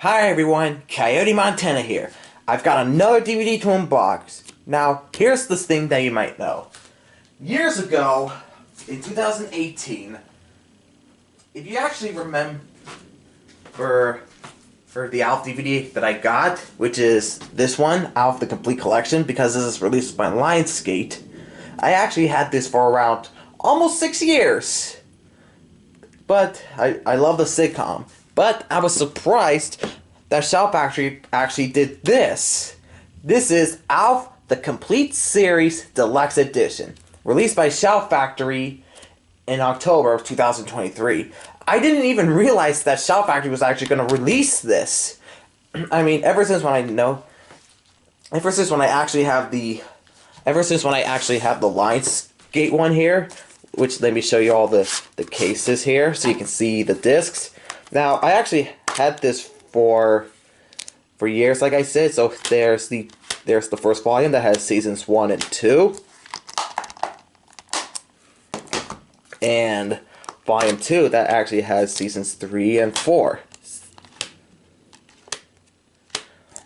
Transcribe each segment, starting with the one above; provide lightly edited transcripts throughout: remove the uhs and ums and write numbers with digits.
Hi everyone, Coyote Montana here. I've got another DVD to unbox. Now, here's this thing that you might know. Years ago, in 2018, if you actually remember for the ALF DVD that I got, which is this one, ALF the Complete Collection, because this is released by Lionsgate, I actually had this for around almost 6 years. But I love the sitcom. But I was surprised that Shout Factory actually did this. This is ALF the Complete Series Deluxe Edition, released by Shout Factory in October of 2023. I didn't even realize that Shout Factory was actually going to release this. I mean, ever since when I actually have the Lionsgate one here, which let me show you all the cases here so you can see the discs. Now, I actually had this for years, like I said. So there's the first volume that has seasons 1 and 2. And volume 2 that actually has seasons 3 and 4.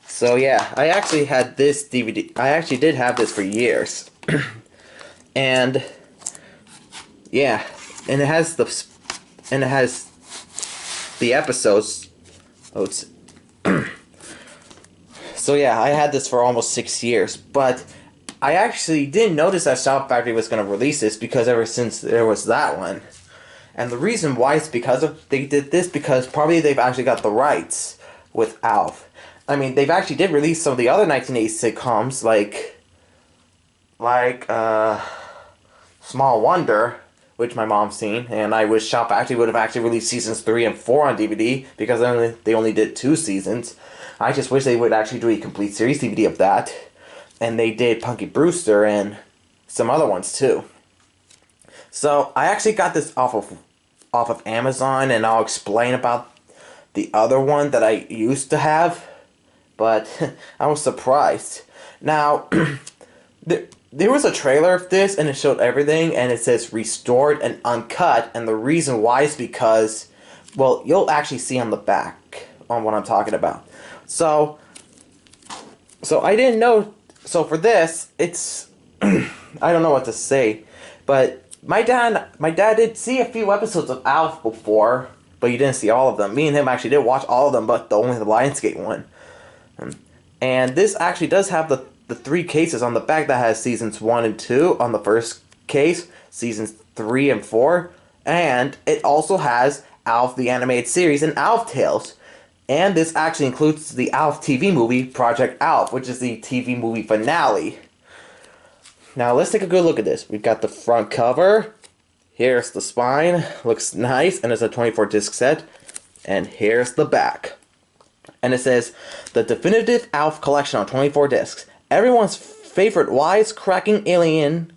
So yeah, I actually had this DVD. I actually did have this for years. And yeah, and it has the episodes. So yeah, I had this for almost 6 years, but I actually didn't notice that Shout Factory was going to release this because ever since there was that one. And the reason why is they did this because probably they've actually got the rights with ALF. I mean, they've actually did release some of the other 1980s sitcoms like Small Wonder, which my mom's seen, and I wish Shout Factory would have actually released seasons 3 and 4 on DVD because they only did 2 seasons. I just wish they would actually do a complete series DVD of that. And they did Punky Brewster and some other ones too. So I actually got this off of Amazon, and I'll explain about the other one that I used to have. But I was surprised. Now, there was a trailer of this, and it showed everything, and it says restored and uncut, and the reason why is because, well, you'll actually see on the back on what I'm talking about. So I didn't know. So for this, it's I don't know what to say, but my dad did see a few episodes of ALF before, but you didn't see all of them. Me and him actually did watch all of them, but only the Lionsgate one. And this actually does have the 3 cases on the back that has seasons 1 and 2 on the first case, seasons 3 and 4, and it also has ALF the Animated Series and ALF Tales. And this actually includes the ALF TV movie, Project ALF, which is the TV movie finale. Now let's take a good look at this. We've got the front cover. Here's the spine. Looks nice, and it's a 24-disc set. And here's the back. And it says, the definitive ALF collection on 24 discs. Everyone's favorite wisecracking alien,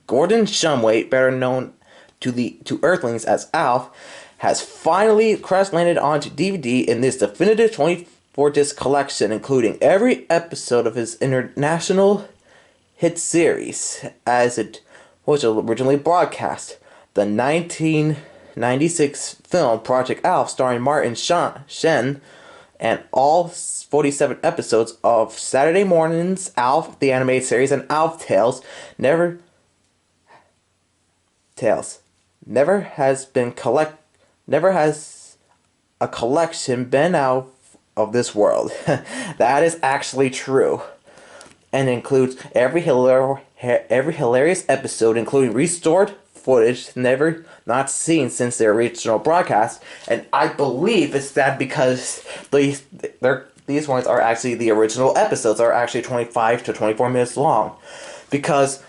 Gordon Shumway, better known to Earthlings as ALF, has finally crash-landed onto DVD in this definitive 24-disc collection, including every episode of his international hit series, as it was originally broadcast. The 1996 film Project ALF, starring Martin Shen, and all 47 episodes of Saturday Morning's ALF, the Animated Series, and ALF Tales, never has a collection been out of this world. That is actually true. And includes every hilarious episode, including restored footage never not seen since their original broadcast. And I believe it's that because these ones are actually, the original episodes are actually 25 to 24 minutes long. Because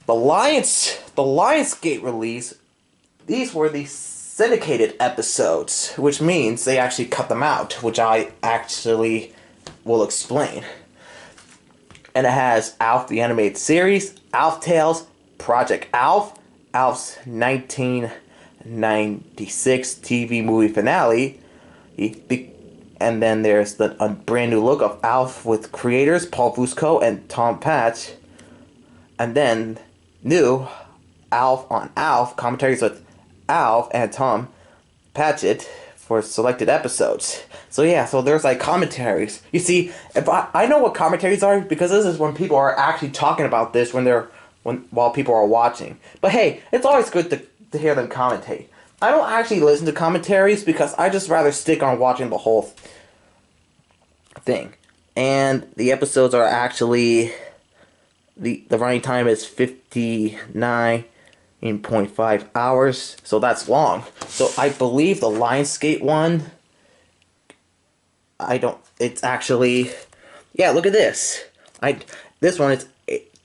the Lionsgate release, these were the syndicated episodes, which means they actually cut them out, which I actually will explain. And it has ALF the Animated Series, ALF Tales, Project ALF, ALF's 1996 TV movie finale, and then there's a brand new look of ALF with creators Paul Fusco and Tom Patch, and then new ALF on ALF commentaries with ALF and Tom Patchett for selected episodes. So yeah, so there's like commentaries. You see, if I know what commentaries are because this is when people are actually talking about this while people are watching. But hey, it's always good to hear them commentate. I don't actually listen to commentaries because I just rather stick on watching the whole thing. And the episodes are actually the running time is 59.5 hours, so that's long. So I believe the Lionsgate one, it's actually, yeah, look at this. This one is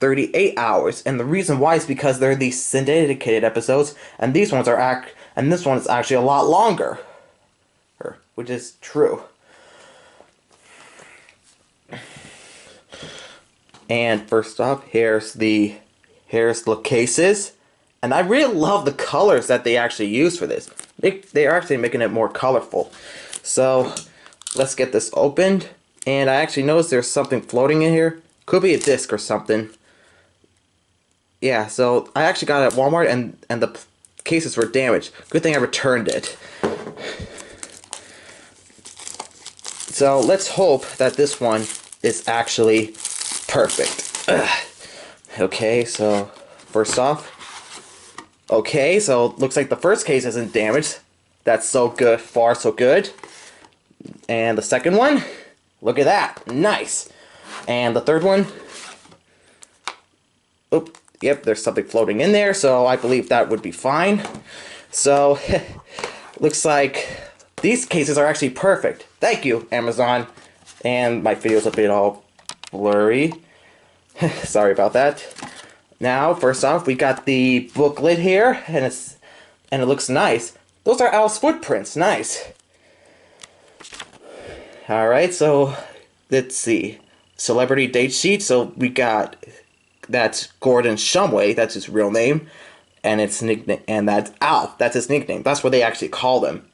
38 hours, and the reason why is because they're these syndicated episodes, and this one is actually a lot longer, which is true. And first off, here's the cases. And I really love the colors that they actually use for this. They are actually making it more colorful. So, let's get this opened. And I actually noticed there's something floating in here. Could be a disc or something. Yeah, so I actually got it at Walmart and the cases were damaged. Good thing I returned it. So, let's hope that this one is actually perfect. Okay, so first off. Okay, so looks like the first case isn't damaged. That's so good, far so good. And the second one, look at that, nice. And the third one, yep, there's something floating in there, so I believe that would be fine. So, looks like these cases are actually perfect. Thank you, Amazon. And my video's a bit all blurry. Sorry about that. Now, first off, we got the booklet here, and it looks nice. Those are Al's footprints, nice. Alright, so let's see. Celebrity date sheet, so we got, that's Gordon Shumway, that's his real name, and it's nickname, and that's Alf, that's his nickname. That's what they actually call him.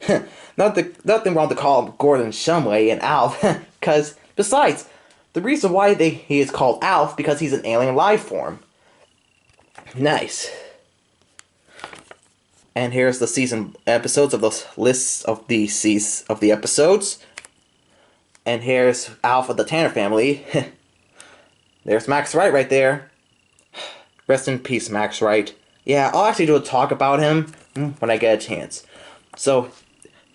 Nothing wrong to call him Gordon Shumway and Alf, because besides, the reason why he is called Alf because he's an alien life form. Nice. And here's the season episodes of the lists of the episodes. And here's Alf of the Tanner family. There's Max Wright right there. Rest in peace, Max Wright. Yeah, I'll actually do a talk about him when I get a chance. So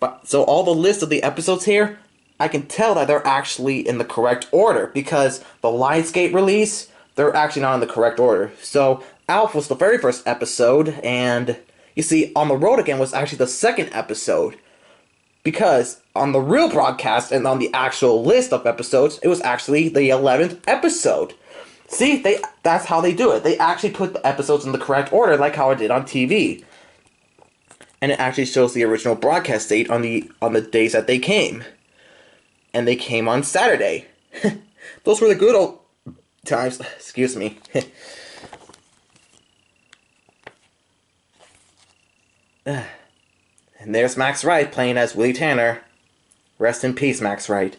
all the lists of the episodes here, I can tell that they're actually in the correct order because the Lionsgate release, they're actually not in the correct order. So Alf was the very first episode, and you see, On the Road Again was actually the second episode. Because on the real broadcast and on the actual list of episodes, it was actually the 11th episode. See, that's how they do it. They actually put the episodes in the correct order, like how I did on TV. And it actually shows the original broadcast date on the days that they came. And they came on Saturday. Those were the good old times. Excuse me. And there's Max Wright playing as Willie Tanner. Rest in peace, Max Wright.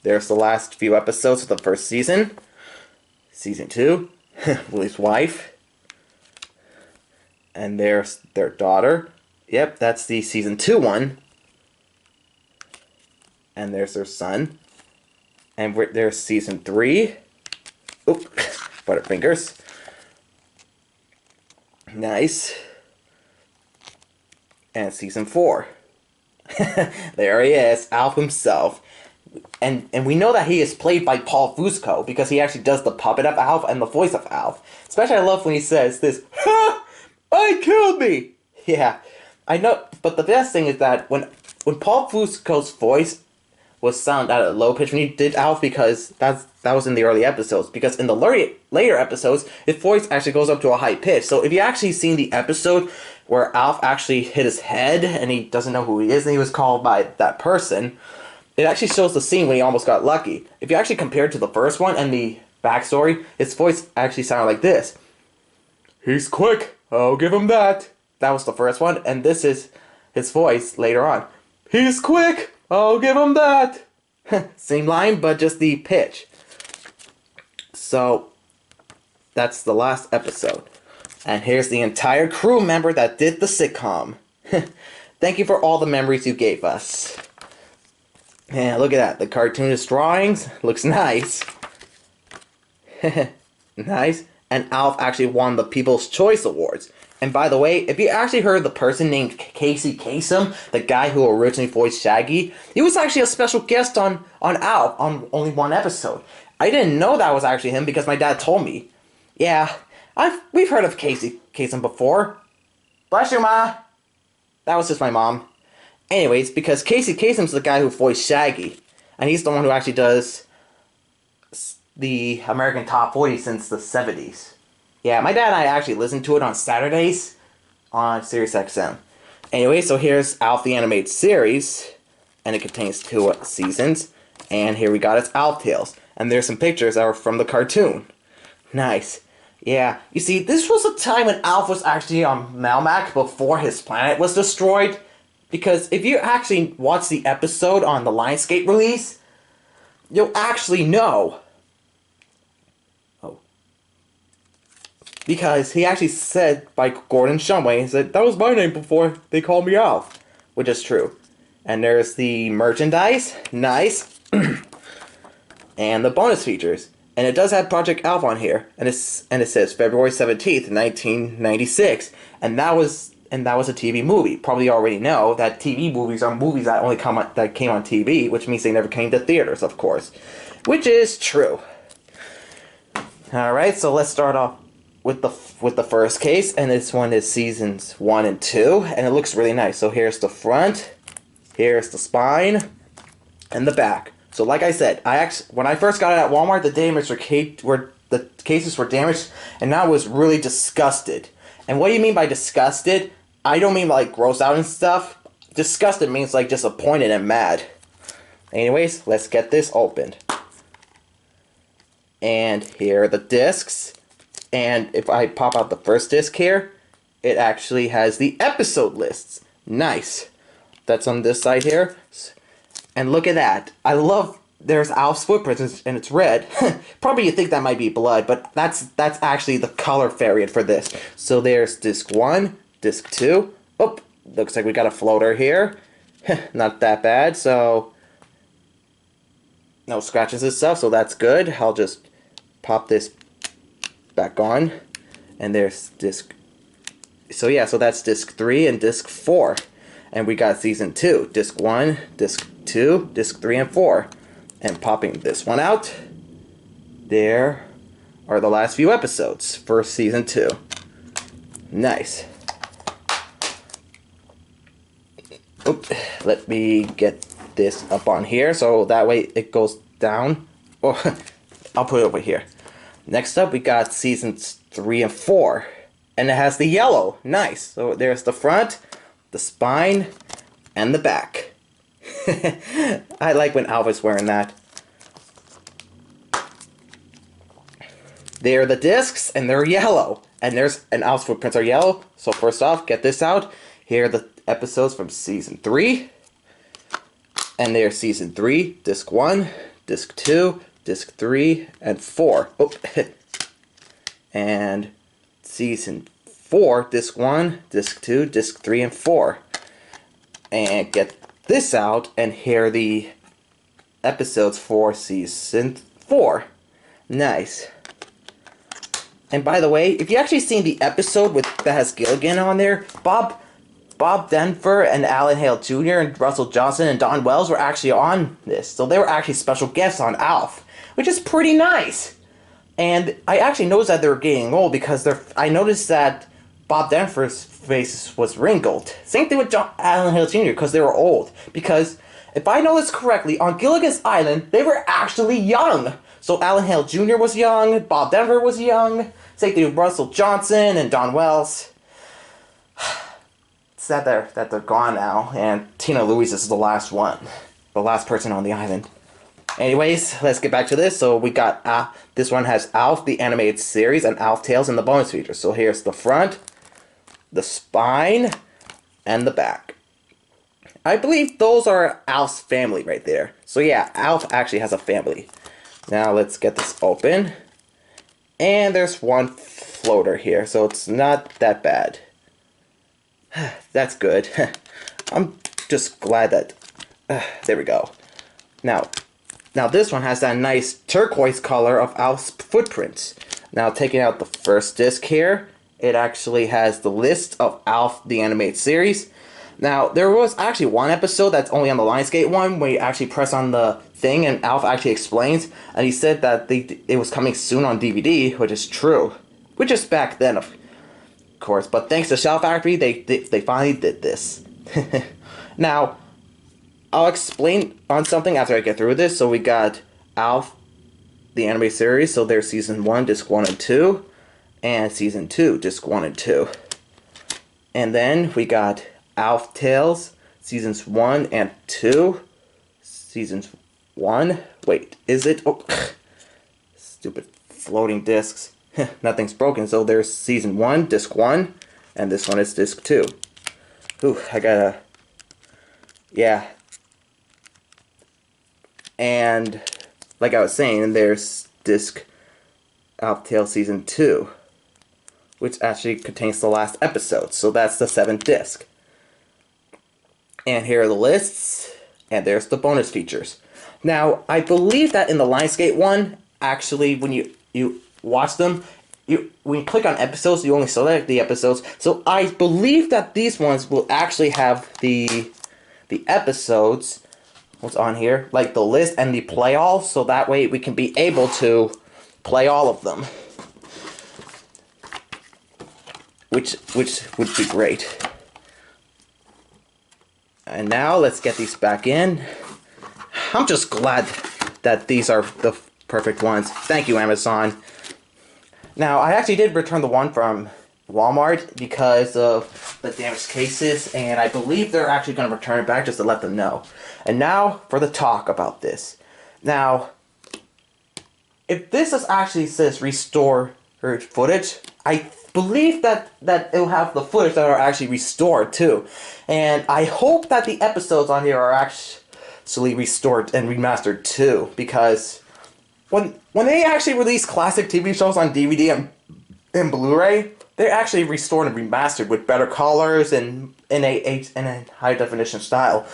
There's the last few episodes of the first season. Season 2. Willie's wife. And there's their daughter. Yep, that's the Season 2 one. And there's their son. And there's Season 3. Oop, butterfingers. Nice. And Season 4. There he is, Alf himself. And we know that he is played by Paul Fusco because he actually does the puppet of Alf and the voice of Alf. Especially I love when he says this, "Ha! I killed me!" Yeah, I know, but the best thing is that when Paul Fusco's voice was sound at a low pitch when he did Alf, because that was in the early episodes, because in the later episodes, his voice actually goes up to a high pitch. So if you actually seen the episode where Alf actually hit his head and he doesn't know who he is and he was called by that person, it actually shows the scene when he almost got lucky. If you actually compare it to the first one and the backstory, his voice actually sounded like this. "He's quick, I'll give him that." That was the first one, and this is his voice later on. "He's quick, I'll give him that." Same line, but just the pitch. So, that's the last episode. And here's the entire crew member that did the sitcom. Thank you for all the memories you gave us. And look at that. The cartoonist drawings. Looks nice. Nice. And Alf actually won the People's Choice Awards. And by the way, if you actually heard the person named Casey Kasem, the guy who originally voiced Shaggy, he was actually a special guest on Alf on only one episode. I didn't know that was actually him because my dad told me. Yeah, we've heard of Casey Kasem before. Bless you, Ma. That was just my mom. Anyways, because Casey Kasem's the guy who voiced Shaggy. And he's the one who actually does the American Top 40 since the 70s. Yeah, my dad and I actually listened to it on Saturdays on Sirius XM. Anyway, so here's Alf the Animated Series, and it contains 2 seasons. And here we got its Alf Tales. And there's some pictures that are from the cartoon. Nice. Yeah, you see, this was a time when Alf was actually on Melmac before his planet was destroyed. Because if you actually watch the episode on the Lionsgate release, you'll actually know. Because he actually said by Gordon Shumway, he said, that was my name before they called me Alf. Which is true. And there's the merchandise. Nice. And the bonus features. And it does have Project Alf on here. And it says February 17th, 1996. And that was a TV movie. Probably already know that TV movies are movies that only came on TV, which means they never came to theaters, of course. Which is true. Alright, so let's start off with the first case, and this one is seasons 1 and 2, and it looks really nice. So here's the front, here's the spine, and the back. So like I said, when I first got it at Walmart, the cases were damaged, and I was really disgusted. And what do you mean by disgusted? I don't mean like grossed out and stuff. Disgusted means like disappointed and mad. Anyways, let's get this opened. And here are the discs. And if I pop out the first disc here, it actually has the episode lists. Nice. That's on this side here. And look at that. I love, there's Alf's footprints and it's red. Probably you think that might be blood, but that's actually the color variant for this. So there's disc 1, disc 2. Oh, looks like we got a floater here. Not that bad, so no scratches and stuff, so that's good. I'll just pop this back on, and there's disc. So yeah, so that's disc 3 and disc 4, and we got season 2, disc 1, disc 2, disc 3 and 4, and popping this one out. There are the last few episodes for season 2. Nice. Oop, let me get this up on here so that way it goes down. Oh, I'll put it over here. Next up, we got seasons 3 and 4. And it has the yellow. Nice. So there's the front, the spine, and the back. I like when Alf is wearing that. There are the discs, and they're yellow. And Alf's footprints are yellow. So first off, get this out. Here are the episodes from season 3. And there's season 3, disc 1, disc 2, disc 3, and 4. Oh. And season 4, disc 1, disc 2, disc 3, and 4. And get this out, and here are the episodes for season 4. Nice. And by the way, if you actually seen the episode that has Gilligan on there, Bob Denver and Alan Hale Jr. and Russell Johnson and Don Wells were actually on this. So they were actually special guests on ALF, which is pretty nice. And I actually noticed that they were getting old because I noticed that Bob Denver's face was wrinkled. Same thing with Alan Hale Jr. because they were old. Because if I know this correctly, on Gilligan's Island, they were actually young. So Alan Hale Jr. was young, Bob Denver was young, same thing with Russell Johnson and Don Wells. It's sad that they're gone now, and Tina Louise is the last one. The last person on the island. Anyways, let's get back to this. So we got, this one has ALF, the animated series, and ALF Tales in the bonus features. So here's the front, the spine, and the back. I believe those are ALF's family right there. So yeah, ALF actually has a family. Now let's get this open. And there's one floater here, so it's not that bad. That's good. I'm just glad that... there we go. Now this one has that nice turquoise color of Alf's footprints. Now, taking out the first disc here, it actually has the list of Alf the Animated Series. Now, there was actually one episode that's only on the Lionsgate one, where you actually press on the thing and Alf actually explains, and he said that it was coming soon on DVD, which is true. Which is back then, of course, but thanks to Shout Factory, they finally did this. Now, I'll explain on something after I get through this. So we got Alf, the anime series. So there's Season 1, Disc 1 and 2. And Season 2, Disc 1 and 2. And then we got Alf Tales, Seasons 1 and 2. Seasons 1. Wait, is it? Oh, stupid floating discs. Nothing's broken. So there's Season 1, Disc 1. And this one is Disc 2. Ooh, I gotta... yeah. And, like I was saying, there's Disc Alf Tales Season 2, which actually contains the last episode, so that's the 7th disc. And here are the lists, and there's the bonus features. Now, I believe that in the Lionsgate one, actually, when you watch them, when you click on episodes, you only select the episodes, so I believe that these ones will actually have the episodes, what's on here, like the list and the play all, so that way we can be able to play all of them, which would be great. And now let's get these back in. I'm just glad that these are the perfect ones. Thank you, Amazon. Now, I actually did return the one from Walmart because of the damaged cases, and I believe they're actually going to return it back just to let them know. And now for the talk about this. Now, if this is actually says restore footage, I believe that it'll have the footage that are actually restored too. And I hope that the episodes on here are actually restored and remastered too, because when they actually release classic TV shows on DVD and Blu-ray, they're actually restored and remastered with better colors and in a high definition style.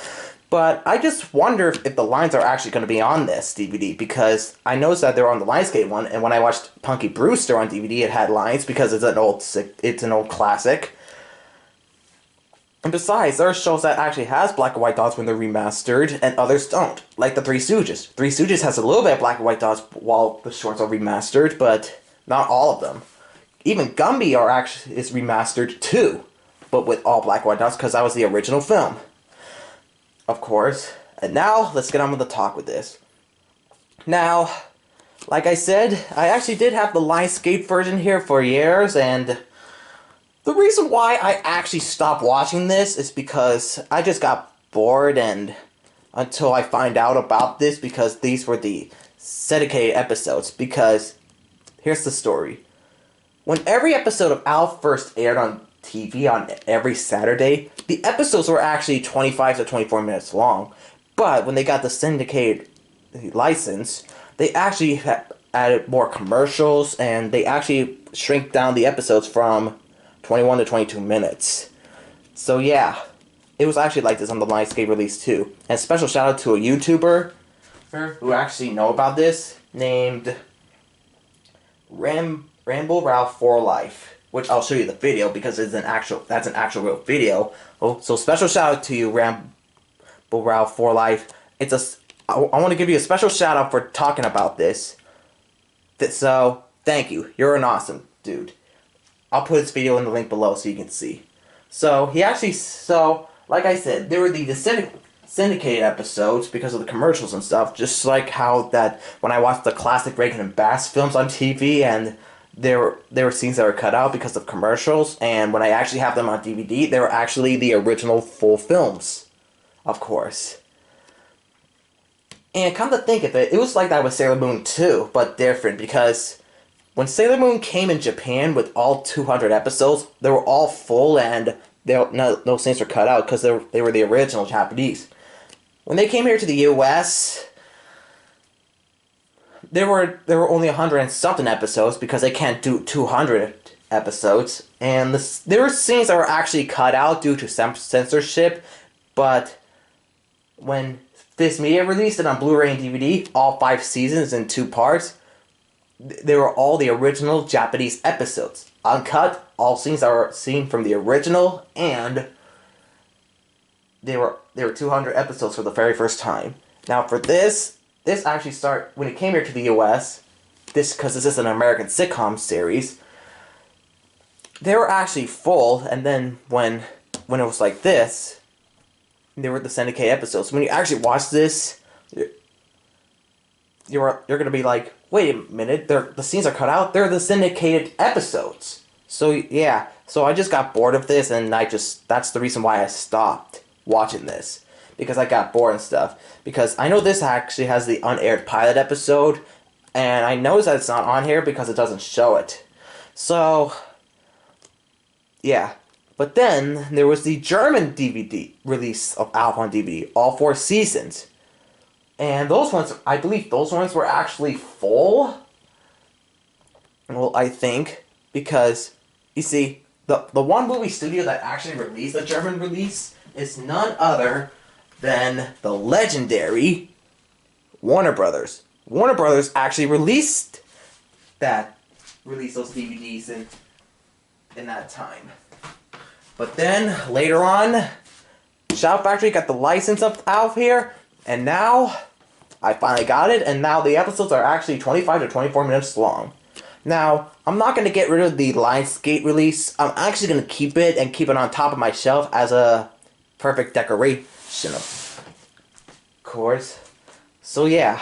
But I just wonder if the lines are actually going to be on this DVD, because I noticed that they're on the Lionsgate one, and when I watched Punky Brewster on DVD, it had lines because it's an old classic. And besides, there are shows that actually has black and white dots when they're remastered, and others don't, like the Three Stooges. Three Stooges has a little bit of black and white dots while the shorts are remastered, but not all of them. Even Gumby is remastered too, but with all black and white dots, because that was the original film. Of course. And now, let's get on with the talk with this. Now, like I said, I actually did have the Lionsgate version here for years, and the reason why I actually stopped watching this is because I just got bored, and until I find out about this, because these were the syndicated episodes. Because, here's the story. When every episode of ALF first aired on TV on every Saturday, the episodes were actually 25 to 24 minutes long. But when they got the syndicated license, they actually added more commercials, and they actually shrink down the episodes from 21 to 22 minutes. So yeah, it was actually like this on the Lionsgate release too. And special shout out to a YouTuber who actually know about this, named Ramble Ralph for Life, which I'll show you the video because that's an actual real video. Oh, so special shout out to you, Ramble Ralph for Life. I want to give you a special shout out for talking about this. So thank you. You're an awesome dude. I'll put his video in the link below so you can see. So like I said, there were the syndicated episodes because of the commercials and stuff. Just like how that when I watched the classic Reagan and Bass films on TV, and there were scenes that were cut out because of commercials, and when I actually have them on DVD, they were actually the original full films, of course. And come to think of it, it was like that with Sailor Moon too, but different, because when Sailor Moon came in Japan with all 200 episodes, they were all full, and no scenes were cut out because they were the original Japanese. When they came here to the US, there were only 100 and something episodes because they can't do 200 episodes, and there were scenes that were actually cut out due to censorship, But when Viz Media released it on Blu-ray and DVD, all 5 seasons in 2 parts, they were all the original Japanese episodes. Uncut, all scenes are seen from the original, and they were 200 episodes for the very first time. Now for this actually when it came here to the US, because this is an American sitcom series, they were actually full, and then when it was like this, they were the syndicated episodes. When you actually watch this, you're gonna be like, wait a minute, the scenes are cut out. They're the syndicated episodes. So yeah, so I just got bored of this, and that's the reason why I stopped watching this, because I got bored and stuff. Because I know this actually has the unaired pilot episode, and I noticed that it's not on here because it doesn't show it. So yeah. But then there was the German DVD release of ALF on DVD, all 4 seasons. And those ones, I believe those ones were actually full. Well, I think, because, you see, the one movie studio that actually released the German release is none other than the legendary Warner Brothers. Warner Brothers actually released those DVDs in that time. But then, later on, Shout Factory got the license of ALF here, and now I finally got it, and now the episodes are actually 25 to 24 minutes long. Now, I'm not going to get rid of the Lionsgate release. I'm actually going to keep it on top of my shelf as a perfect decoration, of course. So yeah,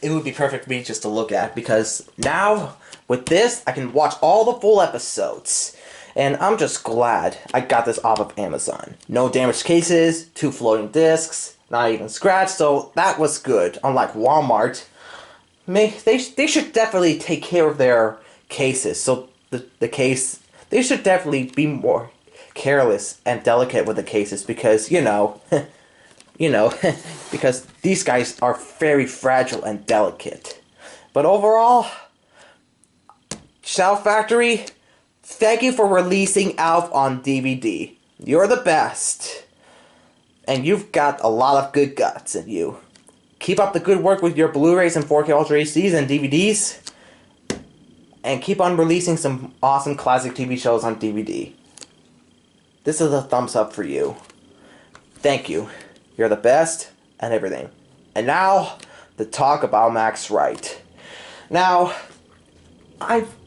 it would be perfect for me just to look at, because now, with this, I can watch all the full episodes. And I'm just glad I got this off of Amazon. No damaged cases, 2 floating discs, not even scratched, so that was good. Unlike Walmart, they should definitely take care of their cases. So they should definitely be more careless and delicate with the cases, because, because these guys are very fragile and delicate. But overall, Shout Factory, thank you for releasing ALF on DVD. You're the best. And you've got a lot of good guts in you. Keep up the good work with your Blu-rays and 4K Ultra HDs and DVDs. And keep on releasing some awesome classic TV shows on DVD. This is a thumbs up for you. Thank you. You're the best and everything. And now, the talk about Max Wright. Now,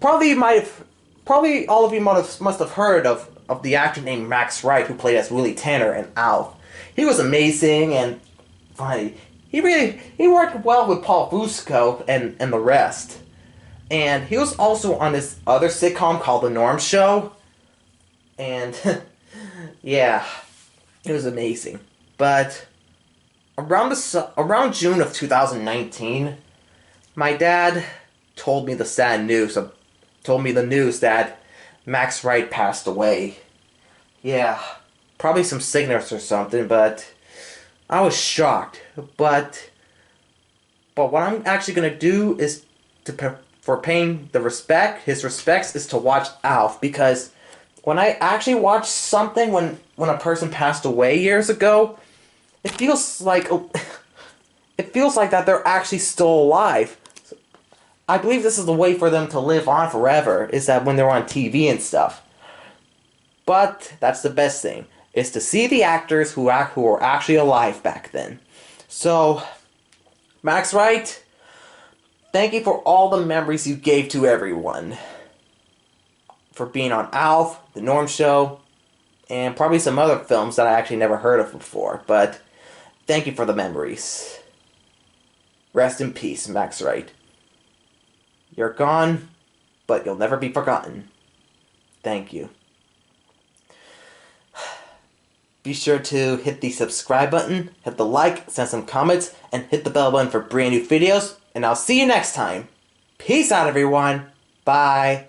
probably all of you must have heard of the actor named Max Wright, who played as Willie Tanner in ALF. He was amazing and funny. He worked well with Paul Fusco and the rest. And he was also on this other sitcom called The Norm Show. And yeah, it was amazing. But around June of 2019, my dad told me the news that Max Wright passed away. Yeah, probably some sickness or something, but I was shocked. But what I'm actually gonna do is for paying his respects is to watch ALF, because when I actually watch something when a person passed away years ago, it feels like that they're actually still alive. I believe this is the way for them to live on forever, is that when they're on TV and stuff. But that's the best thing, is to see the actors who were actually alive back then. So, Max Wright, thank you for all the memories you gave to everyone. For being on ALF, The Norm Show, and probably some other films that I actually never heard of before. But thank you for the memories. Rest in peace, Max Wright. You're gone, but you'll never be forgotten. Thank you. Be sure to hit the subscribe button, hit the like, send some comments, and hit the bell button for brand new videos. And I'll see you next time. Peace out, everyone. Bye.